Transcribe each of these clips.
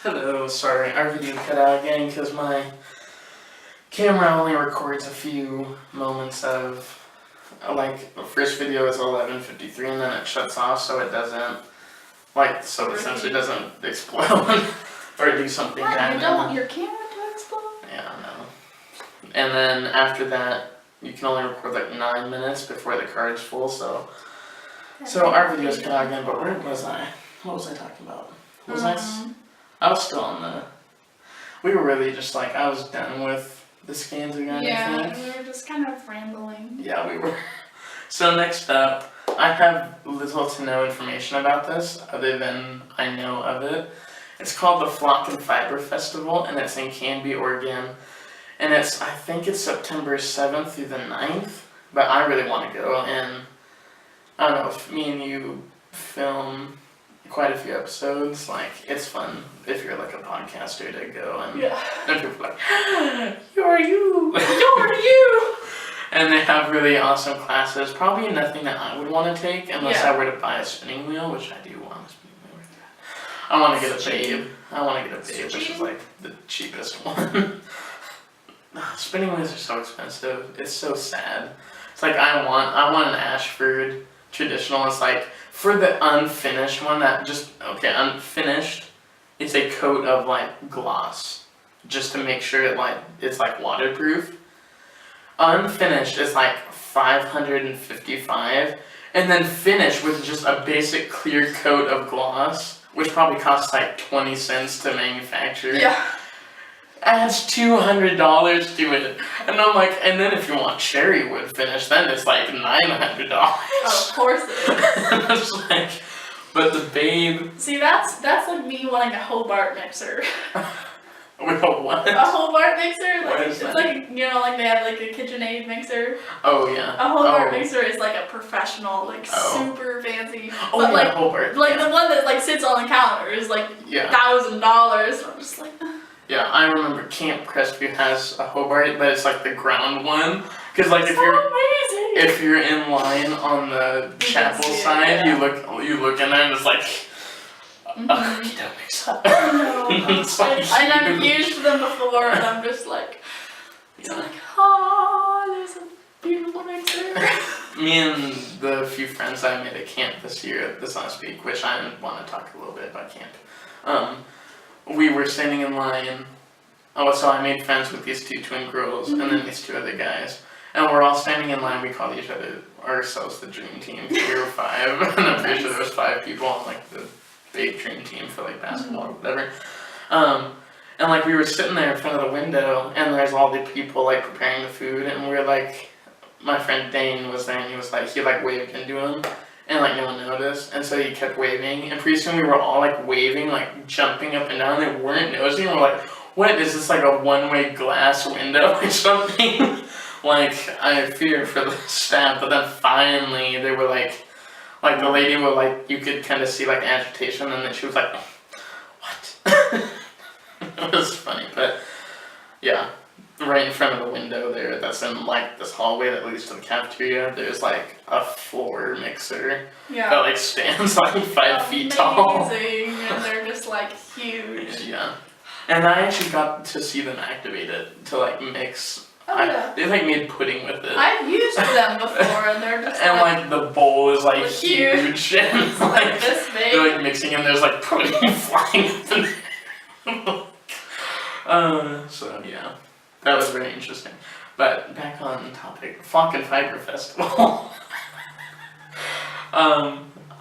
Hello, sorry, our video cut out again because my camera only records a few moments of, like, the first video is 11:53 and then it shuts off so it doesn't, so essentially doesn't explode or do something bad. You don't want your camera to explode? Yeah, I know. And then after that, you can only record like 9 minutes before the card's full, so our video's cut out again, but where was I? What was I talking about? I was still on the... We were really just like, I was done with the scans again, I think. We were just kind of rambling. Yeah, we were. So next up, I have little to no information about this, other than I know of it. It's called the Flock and Fiber Festival, and it's in Canby, Oregon. And I think it's September 7th through the 9th, but I really want to go, and I don't know, if me and you film quite a few episodes, like, it's fun if you're like a podcaster to go and people are like, you're you! And they have really awesome classes, probably nothing that I would want to take unless I were to buy a spinning wheel, which I do want a spinning wheel. I want to get a Babe. Which is like the cheapest one. Spinning wheels are so expensive, it's so sad. It's like, I want an Ashford traditional. It's like, for the unfinished one, unfinished, it's a coat of like gloss, just to make sure it's like waterproof. Unfinished is like $555, and then finished with just a basic clear coat of gloss, which probably costs like 20 cents to manufacture. Yeah. Adds $200 to it, and I'm like, and then if you want cherry wood finish, then it's like $900. Oh, of course it is. And I was like, but the Babe. See, that's like me wanting a Hobart mixer. With a what? A Hobart mixer? What is it's that? like, you know, like they have like a KitchenAid mixer. Oh yeah. A Hobart mixer is like a professional, like super fancy. Oh but yeah, like, Hobart. Like the one that like sits on the counter is like $1,000. I'm just like. Yeah, I remember Camp Crestview has a Hobart, but it's like the ground one. Cause like if you're in line on the chapel side, you look in there and it's like, you don't mix up. No, I've used them before, and I'm just like, there's a beautiful mixer. Me and the few friends I made at camp this last week, which I want to talk a little bit about camp. We were standing in line. So I made friends with these two twin girls and then these two other guys. And we're all standing in line. We called ourselves the dream team. We were 5, and I'm pretty sure there was 5 people on like the big dream team for like basketball or whatever. And like we were sitting there in front of the window, and there's all the people like preparing the food, and we're like, my friend Dane was there, and he waved into him. And like no one noticed, and so he kept waving, and pretty soon we were all like waving, like jumping up and down. They weren't noticing. We're like, what is this, like a one-way glass window or something? Like, I feared for the staff, but then finally they were like the lady would like, you could kind of see like agitation, and then she was like, what? It was funny, but yeah. Right in front of the window there, that's in like this hallway that leads to the cafeteria, there's like a floor mixer that like stands like 5 feet tall. Amazing, and they're just like huge. Yeah. And I actually got to see them activate it to like mix. They like made pudding with it. I've used them before, and they're just and like the bowl is like huge and like this big. They're like mixing, and there's like pudding flying up in there. So yeah. That was very interesting. But back on topic, Flock and Fiber Festival.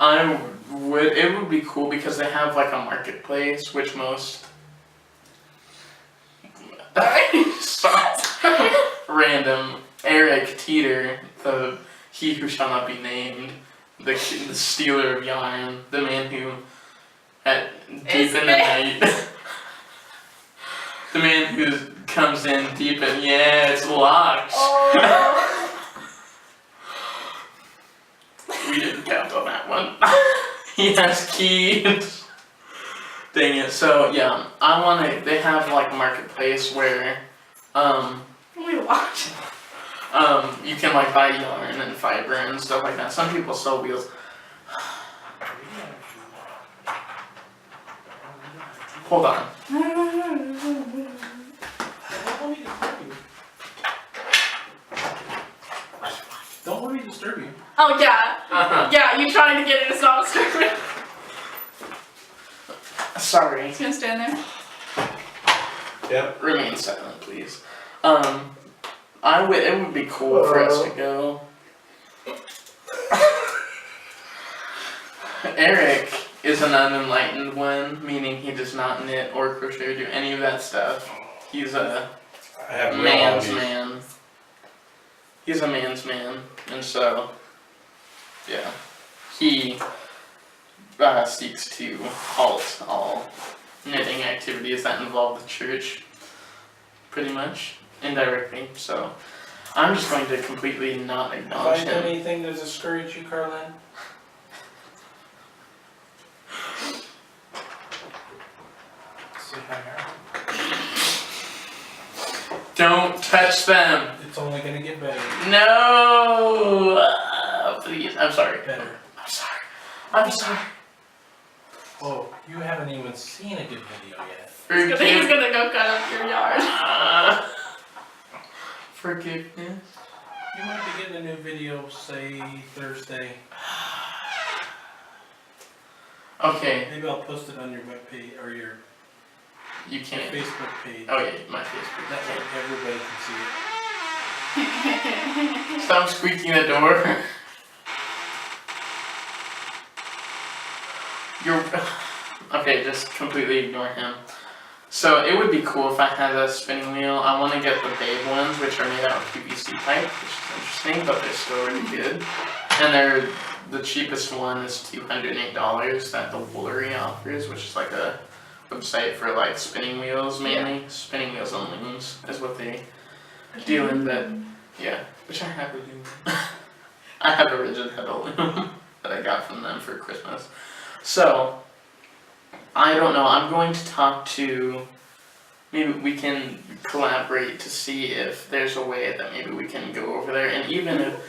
It would be cool because they have like a marketplace, which most random Eric Teeter, he who shall not be named, the stealer of yarn, the man who deep in the night. The man who comes in deep and it's locked. Oh. We didn't count on that one. He has keys. Dang it. So yeah, they have like a marketplace where we watch. You can like buy yarn and fiber and stuff like that. Some people sell wheels. Hold on. Don't let me disturb you. Oh yeah. Yeah, you trying to get it, it's not disturbing. Sorry. It's gonna stand there. Yep. Remain silent, please. It would be cool for us to go. Eric is an unenlightened one, meaning he does not knit or crochet or do any of that stuff. He's a I have no man's hobbies. man. He's a man's man, and so, yeah, he seeks to halt all knitting activities that involve the church, pretty much, indirectly. So, I'm just going to completely not acknowledge Have I done him. anything to discourage you, Carlin? Say hi, Aaron. Don't touch them! It's only gonna get better. No! Please, I'm sorry. Better. I'm sorry. I'm sorry. Oh, you haven't even seen a good video yet. He's gonna go cut up your yard. Forgiveness. You might be getting a new video, say, Thursday. Okay, Maybe I'll post it on your webpage or your you can't. Facebook page. Oh yeah, my Facebook. That way everybody can see it. Stop squeaking the door. You're okay. Just completely ignore him. So it would be cool if I had a spinning wheel. I want to get the Babe ones, which are made out of PVC pipe, which is interesting, but they're still really good. And the cheapest one is $208 that the Woolery offers, which is like a website for like spinning wheels mainly. Yeah. Spinning wheels and looms is what they deal in, but yeah, which I have a loom. I have a rigid heddle loom that I got from them for Christmas. So I don't know, I'm going to talk to, maybe we can collaborate to see if there's a way that maybe we can go over there, and even if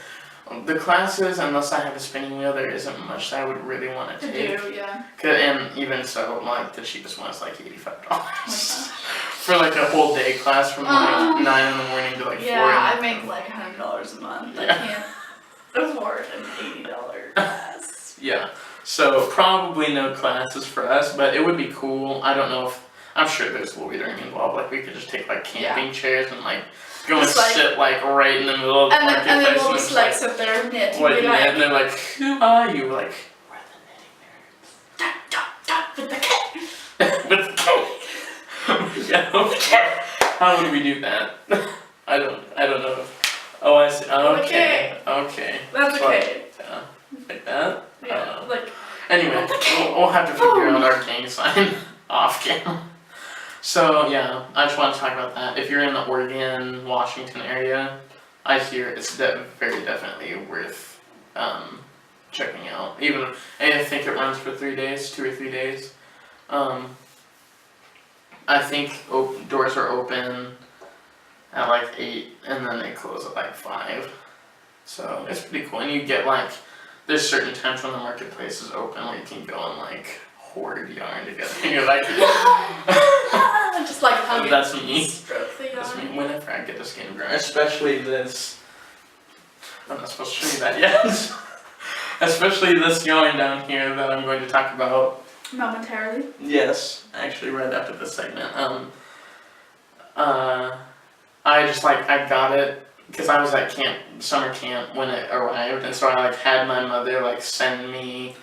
the classes, unless I have a spinning wheel, there isn't much that I would really want to take. Yeah. And even so, like, the cheapest one is like $85 for like a whole day class from like 9 in the morning to like 4 in the Yeah, I make like $100 a month. Yeah. I can't afford an $80 class. Yeah, so probably no classes for us, but it would be cool. I don't know if, I'm sure there's loitering involved, like we could just take like camping chairs and like go and sit like right in the middle of the marketplace. And then we'll just like sit there and knit. And they're like, who are you? Like, we're the knitting nerds. With the cat. With the cat. Yeah, how would we do that? I don't know. Oh, I see. Okay. Okay. That's okay. Like that? Yeah, like. Anyway, we'll have to figure out our gang sign off camera. So yeah, I just want to talk about that. If you're in the Oregon, Washington area, I hear it's very definitely worth checking out. Even I think it runs for 3 days, 2 or 3 days. I think doors are open at like 8, and then they close at like 5. So it's pretty cool, and you get like, there's certain times when the marketplace is open where you can go and like hoard yarn together. And you're like, just like hugging. that's me. Stroke the yarn. That's me. Whenever I get the skin grown, especially this. I'm not supposed to show you that yet. Especially this yarn down here that I'm going to talk about momentarily. Yes, actually, right after this segment. I just like I got it because I was at summer camp when it arrived, and so I like had my mother like send me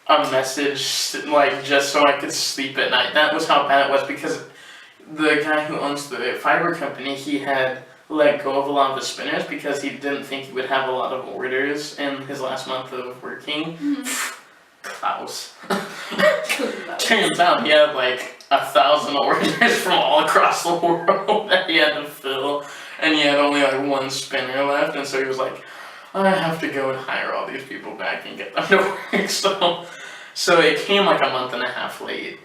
a message like just so I could sleep at night. That was how bad it was, because the guy who owns the fiber company, he had let go of a lot of the spinners because he didn't think he would have a lot of orders in his last month of working. Klaus. Turns out he had like 1,000 orders from all across the world that he had to fill, and he had only like 1 spinner left, and so he was like, I have to go and hire all these people back and get them to work. So it came like a month and a half late.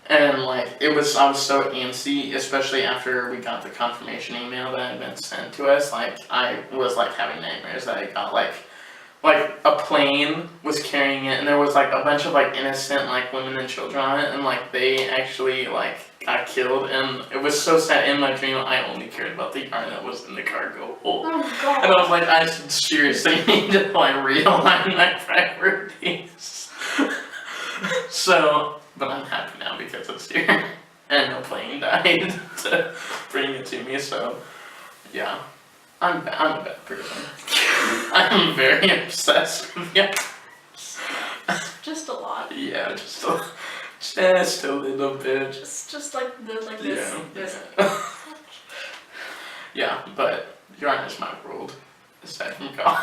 And like I was so antsy, especially after we got the confirmation email that had been sent to us. Like I was like having nightmares that I got like like a plane was carrying it, and there was like a bunch of like innocent like women and children on it, and like they actually like got killed, and it was so sad. In my dream, I only cared about the yarn that was in the cargo hold, Oh and I god. was like, I should seriously need to like realign my priorities. So, but I'm happy now because it's here, and no plane died to bring it to me. So, yeah, I'm a bad person. I'm very obsessed with you. Just a lot. Yeah, just a little bit. Just like this. Yeah. This. Yeah, but yarn is my world, aside from God.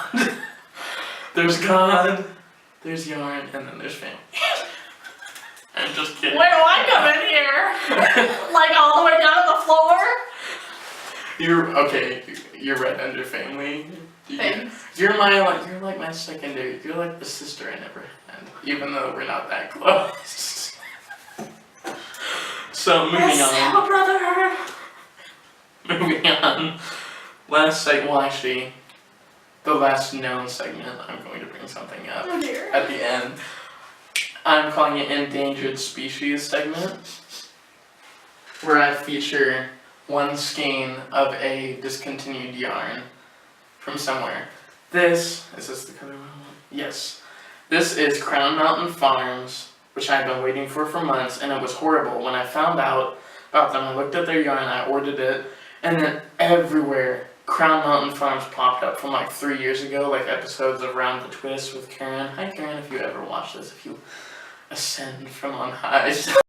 There's God, there's yarn, and then there's family. I'm just kidding. Where do I come in here? Like all the way down to the floor? You're right under family. Thanks. You're like my secondary. You're like the sister I never had, even though we're not that close. So moving Yes, on. I'm a brother. Moving on. Actually, the last known segment. I'm going to bring something up Oh dear. at the end. I'm calling it Endangered Species segment, where I feature one skein of a discontinued yarn from somewhere. Is this the color I want? Yes. This is Crown Mountain Farms, which I've been waiting for months, and it was horrible. When I found out about them, I looked at their yarn, I ordered it, and then everywhere, Crown Mountain Farms popped up from like 3 years ago, like episodes of Round the Twist with Karen. Hi Karen, if you ever watch this, if you ascend from on high.